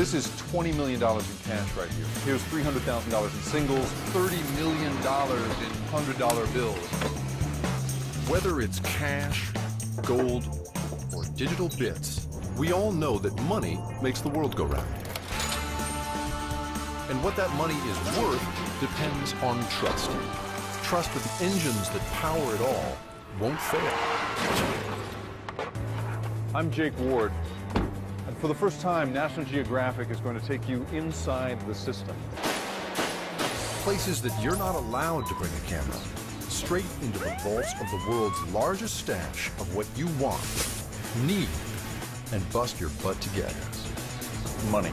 This is $20 million in cash right here. Here's $300,000 in singles, $30 million in $100 bills. Whether it's cash, gold, or digital bits, we all know that money makes the world go round. And what that money is worth depends on trust. Trust that the engines that power it all won't fail. I'm Jake Ward, and for the first time, National Geographic is going to take you inside the system. Places that you're not allowed to bring a camera, straight into the vaults of the world's largest stash of what you want, need, and bust your butt to get. Money.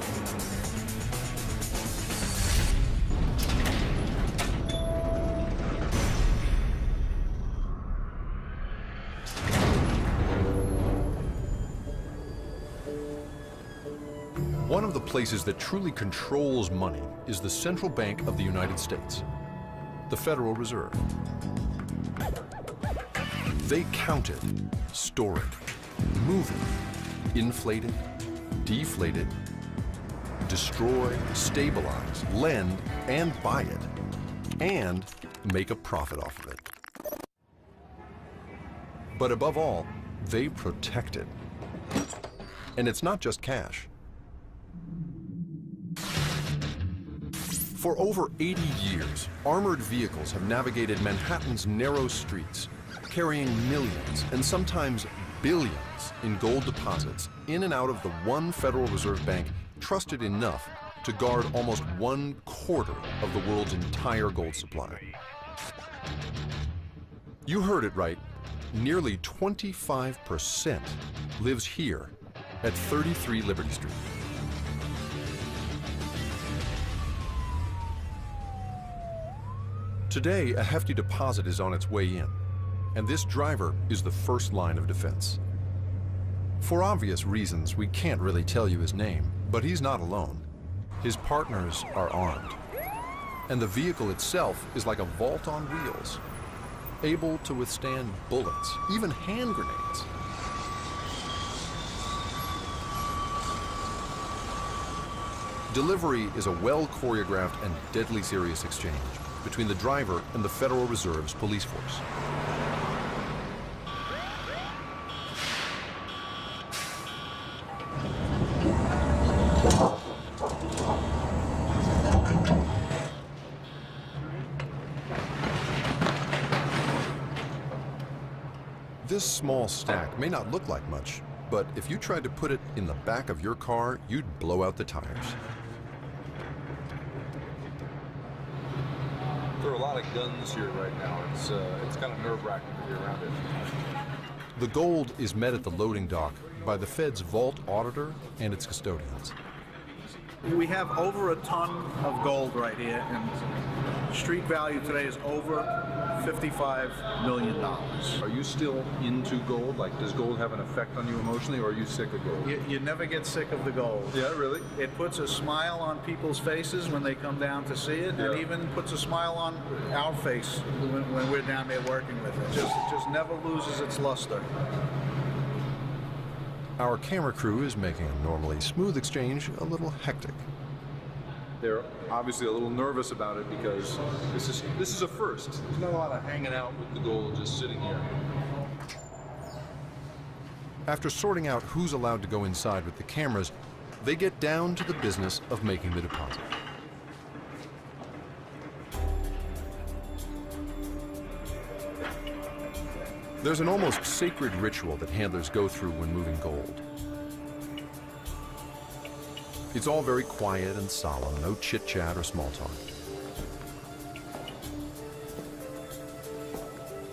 One of the places that truly controls money is the Central Bank of the United States, the Federal Reserve. They count it, store it, move it, inflate it, deflate it, destroy, stabilize, lend, and buy it, and make a profit off of it. But above all, they protect it. And it's not just cash. For over 80 years, armored vehicles have navigated Manhattan's narrow streets, carrying millions and sometimes billions in gold deposits in and out of the one Federal Reserve Bank trusted enough to guard almost 1/4 of the world's entire gold supply. You heard it right. Nearly 25% lives here at 33 Liberty Street. Today, a hefty deposit is on its way in, and this driver is the first line of defense. For obvious reasons, we can't really tell you his name, but he's not alone. His partners are armed, and the vehicle itself is like a vault on wheels, able to withstand bullets, even hand grenades. Delivery is a well-choreographed and deadly serious exchange between the driver and the Federal Reserve's police force. This small stack may not look like much, but if you tried to put it in the back of your car, you'd blow out the tires. There are a lot of guns here right now. It's kind of nerve-wracking to be around it. The gold is met at the loading dock by the Fed's vault auditor and its custodians. We have over a ton of gold right here, and street value today is over $55 million. Are you still into gold? Like, does gold have an effect on you emotionally, or are you sick of gold? You never get sick of the gold. Yeah, really? It puts a smile on people's faces when they come down to see it, and even puts a smile on our face when we're down there working with it. It just never loses its luster. Our camera crew is making a normally smooth exchange a little hectic. They're obviously a little nervous about it because this is a first. There's not a lot of hanging out with the gold just sitting here. After sorting out who's allowed to go inside with the cameras, they get down to the business of making the deposit. There's an almost sacred ritual that handlers go through when moving gold. It's all very quiet and solemn, no chit-chat or small talk.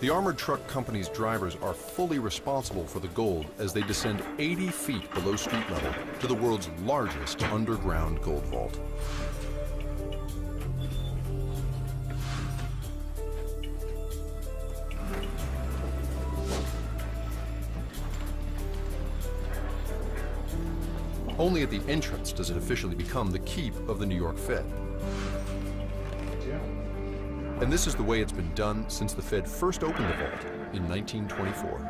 The armored truck company's drivers are fully responsible for the gold as they descend 80 feet below street level to the world's largest underground gold vault. Only at the entrance does it officially become the keep of the New York Fed. And this is the way it's been done since the Fed first opened the vault in 1924.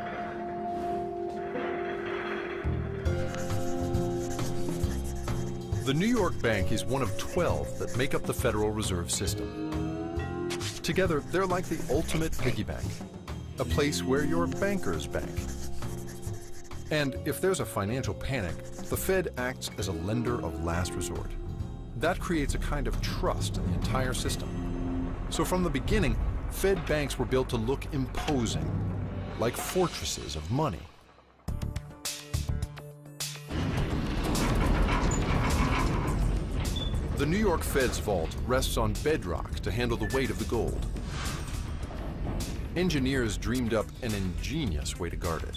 The New York Bank is one of 12 that make up the Federal Reserve System. Together, they're like the ultimate piggy bank, a place where your bankers bank. And if there's a financial panic, the Fed acts as a lender of last resort. That creates a kind of trust in the entire system. So from the beginning, Fed banks were built to look imposing, like fortresses of money. The New York Fed's vault rests on bedrock to handle the weight of the gold. Engineers dreamed up an ingenious way to guard it.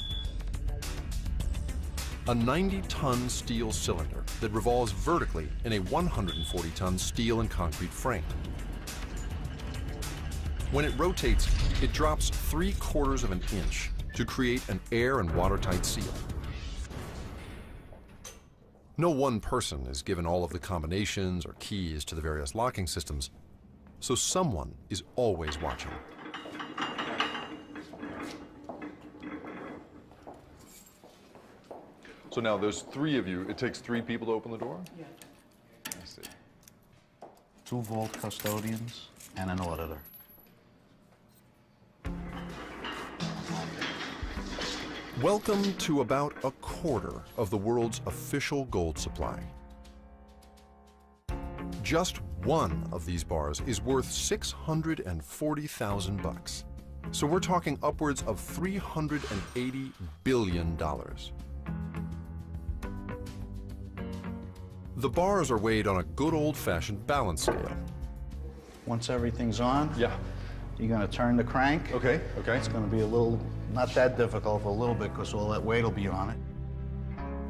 A 90-ton steel cylinder that revolves vertically in a 140-ton steel and concrete frame. When it rotates, it drops 3/4 of an inch to create an air and watertight seal. No one person is given all of the combinations or keys to the various locking systems, so someone is always watching. So now there's 3 of you. It takes 3 people to open the door? Yeah. I see. 2 vault custodians and an auditor. Welcome to about a quarter of the world's official gold supply. Just one of these bars is worth $640,000. So we're talking upwards of $380 billion. The bars are weighed on a good old-fashioned balance scale. Once everything's on, Yeah. you're going to turn the crank. Okay. It's going to be a little, not that difficult, a little bit, because all that weight will be on it.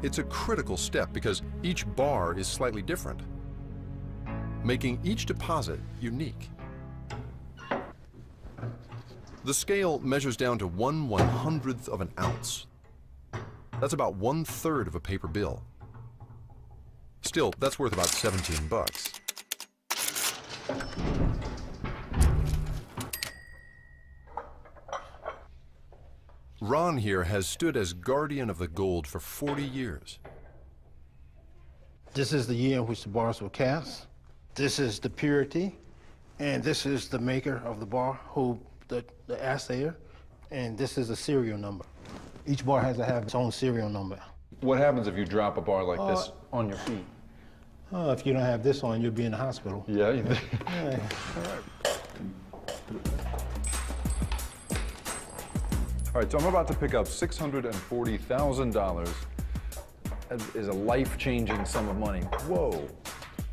It's a critical step because each bar is slightly different, making each deposit unique. The scale measures down to 1/100th of an ounce. That's about 1/3 of a paper bill. Still, that's worth about $17. Ron here has stood as guardian of the gold for 40 years. This is the year in which the bars were cast. This is the purity, and this is the maker of the bar, the assayer, and this is a serial number. Each bar has to have its own serial number. What happens if you drop a bar like this on your feet? If you don't have this on, you'll be in the hospital. Yeah. All right, so I'm about to pick up $640,000. That is a life-changing sum of money. Whoa,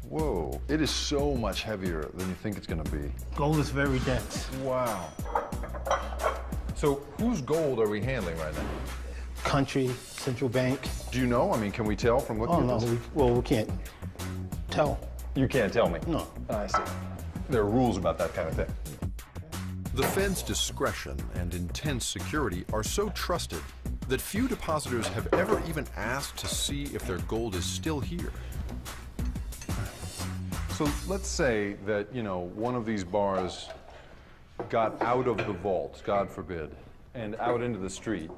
whoa. It is so much heavier than you think it's gonna be. Gold is very dense. Wow. So whose gold are we handling right now? Country, central bank. Do you know? I mean, can we tell from looking Oh, at no, this? we can't tell. You can't tell me? No. I see. There are rules about that kind of thing. The Fed's discretion and intense security are so trusted that few depositors have ever even asked to see if their gold is still here. So let's say that, you know, one of these bars got out of the vault, God forbid, and out into the street,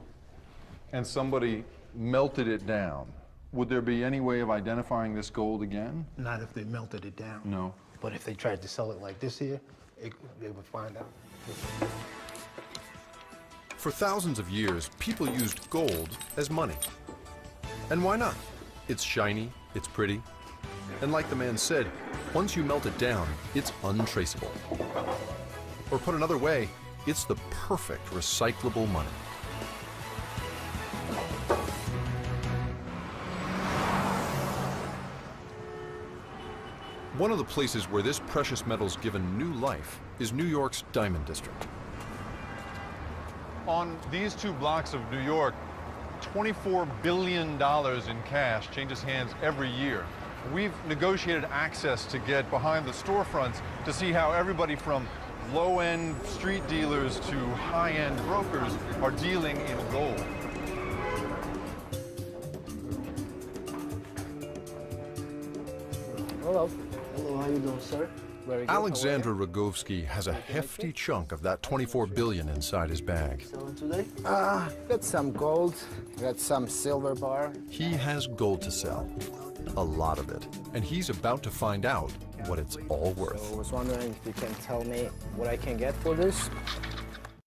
and somebody melted it down. Would there be any way of identifying this gold again? Not if they melted it down. No. But if they tried to sell it like this here, they would find out. For thousands of years, people used gold as money. And why not? It's shiny, it's pretty, and like the man said, once you melt it down, it's untraceable. Or put another way, it's the perfect recyclable money. One of the places where this precious metal's given new life is New York's Diamond District. On these 2 blocks of New York, $24 billion in cash changes hands every year. We've negotiated access to get behind the storefronts to see how everybody from low-end street dealers to high-end brokers are dealing in gold. Hello. Hello, how you doing, sir? Very good. Alexander Rogovsky has a hefty chunk of that $24 billion inside his bag. Selling today? Got some gold, got some silver bar. He has gold to sell. a lot of it. And he's about to find out what it's all worth. So I was wondering if you can tell me what I can get for this.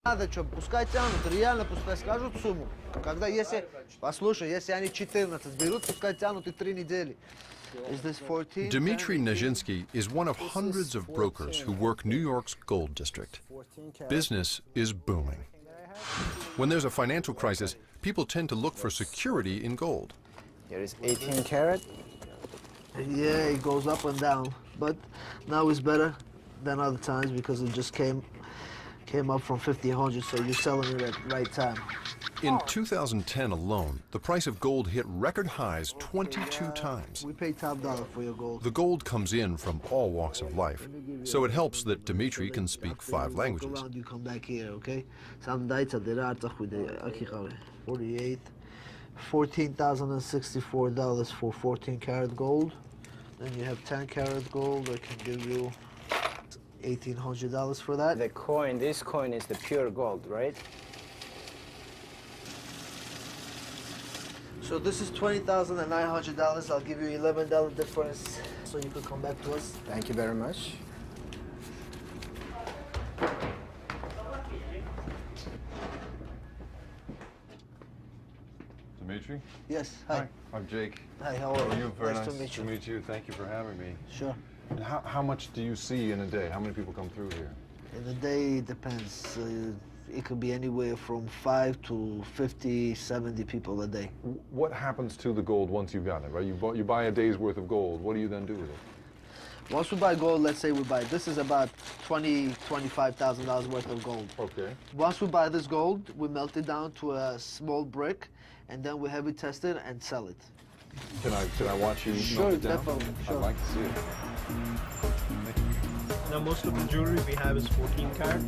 Надо что, пускай тянут, реально пускай скажут сумму. Когда если, послушай, если они 14 берут, пускай тянут и 3 недели. Is this 14? Dmitry Nezhinsky is one of hundreds of brokers who work New York's gold district. Business is booming. When there's a financial crisis, people tend to look for security in gold. Here is 18 karat. Yeah, it goes up and down, but now it's better than other times because it just came up from 1,500, so you're selling it at the right time. In 2010 alone, the price of gold hit record highs 22 times. We pay top dollar for your gold. The gold comes in from all walks of life, so it helps that Dmitry can speak 5 languages. You come back here, okay? 48, $14,064 for 14 karat gold. Then you have 10 karat gold. I can give you $1,800 for that. The coin, this coin is the pure gold, right? So this is $20,900. I'll give you $11 difference, so you could come back to us. Thank you very much. Dimitri? Yes. Hi. I'm Jake. Hi. How are you? Very nice nice to meet you. to meet you. Thank you for having me. Sure. And how much do you see in a day? How many people come through here? In a day, it depends. It could be anywhere from 5 to 50, 70 people a day. What happens to the gold once you've got it, right? You buy a day's worth of gold. What do you then do with it? Once we buy gold, let's say we buy, this is about $25,000 worth of gold. Okay. Once we buy this gold, we melt it down to a small brick, and then we have it tested and sell it. Can I watch you Sure, melt it down? definitely, sure. I'd like to see it. Now most of the jewelry we have is 14 karat.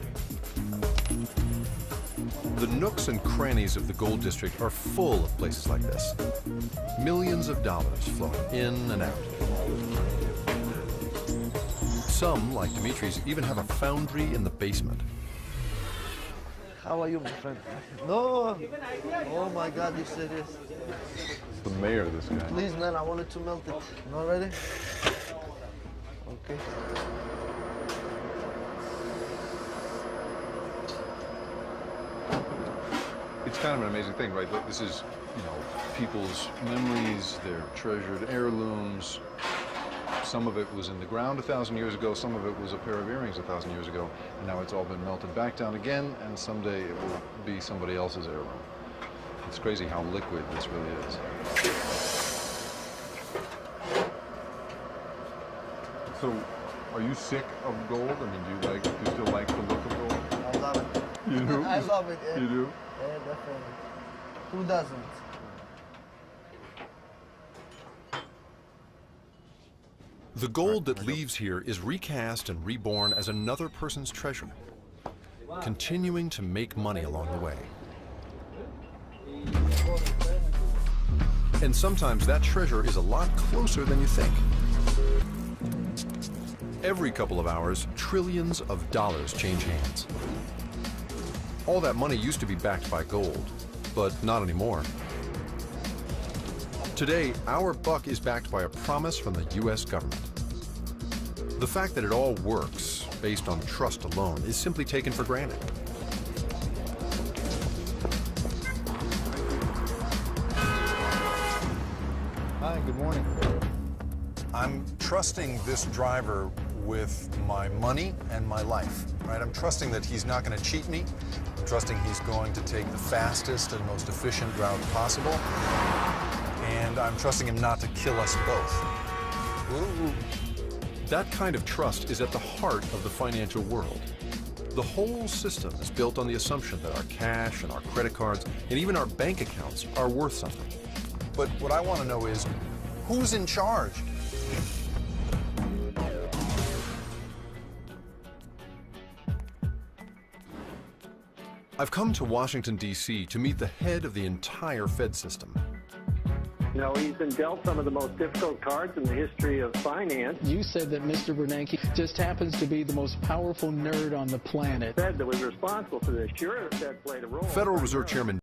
The nooks and crannies of the gold district are full of places like this. Millions of dollars flowing in and out. Some, like Dimitri's, even have a foundry in the basement. How are you, my friend? No! Oh my God, you serious? It's the mayor, this guy. Please, man, I wanted to melt it. Not ready? Okay. It's kind of an amazing thing, right? This is, people's memories, their treasured heirlooms. Some of it was in the ground 1,000 years ago, some of it was a pair of earrings 1,000 years ago, and now it's all been melted back down again, and someday it will be somebody else's heirloom. It's crazy how liquid this really is. So, are you sick of gold? I mean, do you still like the look of gold? I love it. You do? I love it, yeah. You do? Yeah, definitely. Who doesn't? The gold that leaves here is recast and reborn as another person's treasure, continuing to make money along the way. And sometimes that treasure is a lot closer than you think. Every couple of hours, trillions of dollars change hands. All that money used to be backed by gold, but not anymore. Today, our buck is backed by a promise from the U.S. government. The fact that it all works, based on trust alone, is simply taken for granted. Hi, good morning. I'm trusting this driver with my money and my life, right? I'm trusting that he's not going to cheat me. I'm trusting he's going to take the fastest and most efficient route possible. And I'm trusting him not to kill us both. Ooh. That kind of trust is at the heart of the financial world. The whole system is built on the assumption that our cash and our credit cards and even our bank accounts are worth something. But what I want to know is, who's in charge? I've come to Washington, D.C. to meet the head of the entire Fed system. You know, he's been dealt some of the most difficult cards in the history of finance. You said that Mr. Bernanke just happens to be the most powerful nerd on the planet. The Fed that was responsible for this. Sure, the Fed played a role. Federal Reserve Chairman